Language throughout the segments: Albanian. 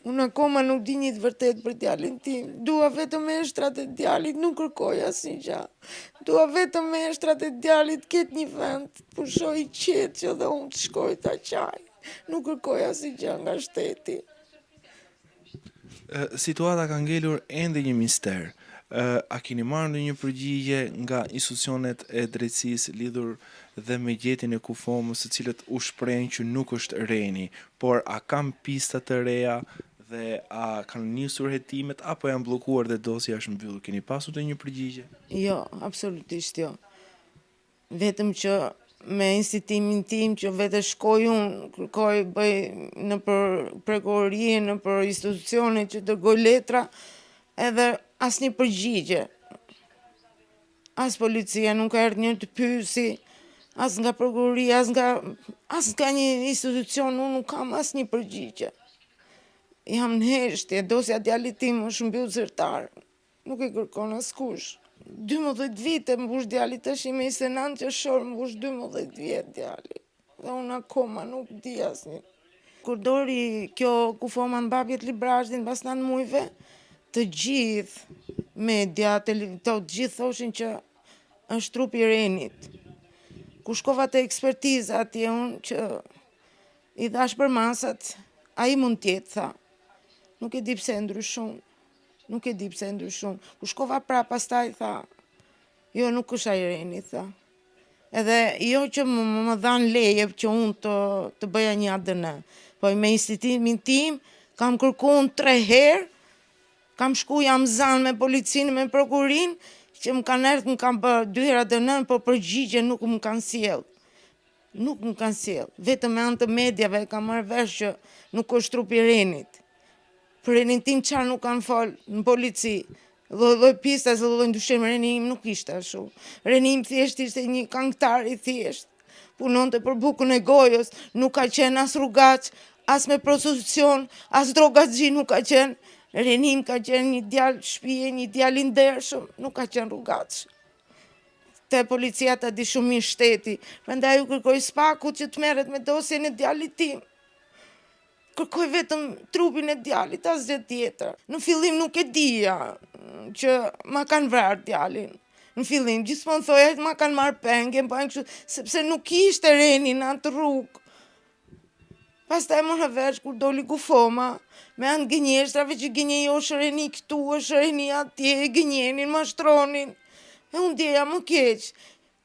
Unë akoma nuk di një të vërtet për djalin tim. Dua vetëm eshtrat e djalit, nuk kërkoj asnjë gjë. Dua vetëm eshtrat e djalit, ketë një vend, pushoj qetë që dhe unë të shkoj ta qaj. Nuk kërkoj asnjë gjë nga shteti. Situata ka ngelur ende një mister. A keni marrë ndonjë përgjigje nga institucionet e drejtësisë lidhur dhe me gjetjen e kufomës, së cilët u shprehen që nuk është Reni, por a kanë pista të reja dhe a kanë nisur hetimet apo janë bllokuar dhe dosja është mbyllur? Keni pasur ndonjë përgjigje? Jo, absolutisht jo. Vetëm që me insistimin tim që vetë shkoj unë, kërkoj, bëj në për prokurori, në për institucione që dërgoj letra, edhe asnjë përgjigje. As policia nuk ka erdhur një të pyesi, as nga prokuroria, as nga një institucion, unë nuk kam asnjë përgjigje. Jam në heshtje, dosja djalit tim është mbyll zyrtar. Nuk e kërkon askush. 12 vite mbush djali, tash me 29 qershor mbush 12 vjet djali. Dhe unë akoma nuk di asnjë. Kur dori kjo kufoma mbrapjet Librazhdit mbas 9 muajve, të gjithë media, të gjithë thoshin që është trupi i Renit. Ku shkova te ekspertiza atje unë që i dhash për masat, ai mund tjetë, tha. Nuk e di pse ndryshon. Nuk e di pse ndryshon. Ku shkova prap pastaj tha, jo nuk është ai Reni, tha. Edhe jo që më dhan leje që unë të bëja një ADN, po me insistimin tim kam kërkuar 3 herë, kam shku jam zan me policinë, me prokurin, që më kanë erdhë, më kanë bërë 2 herë ADN, po përgjigje nuk më kanë sjell. Nuk më kanë sjell. Vetëm me anë të mediave kam marrë vesh që nuk është trupi i Renit. Për Renin tim çfarë nuk kanë fol në polici. Lloj pista, lloj ndryshim, Reni im nuk ishte ashtu. Reni im thjesht ishte një këngëtar i thjesht. Punonte për bukën e gojës, nuk ka qenë as rrugaç, as me prostitucion, as drogaxhi nuk ka qenë. Reni im ka qenë një djalë shtëpie, një djalë i ndershëm, nuk ka qenë rrugaç. Te policia ta di shumë mirë shteti. Prandaj u kërkoj spakut që të merret me dosjen e djalit tim. Kërkoj vetëm trupin e djalit, asgjë tjetër. Në fillim nuk e dija që ma kanë vrarë djalin. Në fillim gjithmonë thoja ma kanë marrë pengen, po kështu sepse nuk ishte Reni në atë rrugë. Pastaj mora vesh kur doli kufoma, me anë gënjeshtrave që gënjej është Reni këtu, është Reni atje, gënjenin, mashtronin. E unë djeja më keq.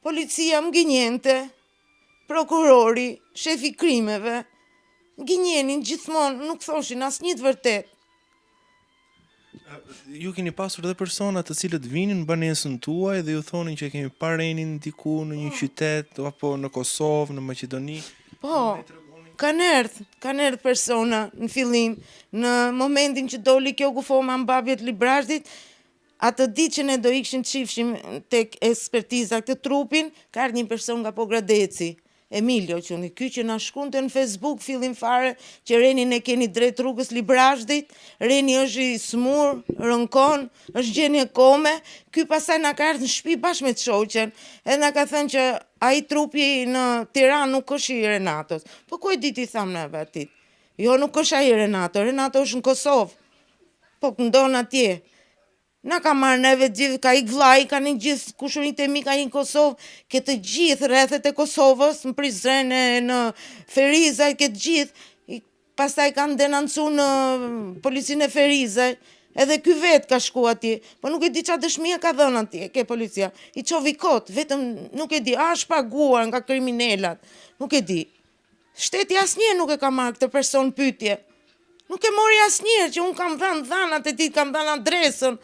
Policia më gënjente, prokurori, shefi krimeve, gënjenin gjithmonë, nuk thoshin asnjë të vërtet. Ju keni pasur dhe persona të cilët vinin në banesën tuaj dhe ju thonin që kemi parë Renin diku në një qytet apo në Kosovë, në Maqedoni? Po, kanë erdhë persona në fillim, në momentin që doli kjo kufoma mbrapjet Librazhdit, atë ditë që ne do ikshim të shifshim tek ekspertiza këtë trupin, ka ardhur një person nga Pogradeci. Emilio quni, ky që na shkronte në Facebook fillim fare që Renin e keni drejt rrugës Librazhdit, Reni është i smur, rënkon, është gjendje kome, ky pastaj na ka ardhur në shtëpi bashkë me të shoqen, edhe na ka thënë që ai trupi në Tiranë nuk është i Renatos. Po ku e di ti tham neve atit? Jo, nuk është ai Renato, Renato është në Kosovë. Po ndon atje. Na ka marrë neve gjithë, ka ik vllai, kanë gjithë kushërinjtë e mi ka në Kosovë, ke të gjithë rrethet e Kosovës, në Prizren, në Ferizaj, ke të gjithë, pastaj kanë denoncuar në policinë e Ferizaj, edhe ky vetë ka shku atje, po nuk e di çfarë dëshmia ka dhënë atje, ke policia, i çovi kot, vetëm nuk e di, a është paguar nga kriminalat, nuk e di. Shteti asnjëherë nuk e ka marrë këtë person pyetje. Nuk e mori asnjëherë që un kam dhënë dhanat e tij, kam dhënë adresën.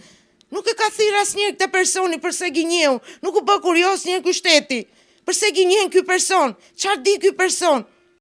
Nuk e ka thirr asnjëherë këtë personi përse gënjeu, nuk u bë kurioz asnjëherë ky shteti. Përse gënjen ky person? Çfarë di ky person?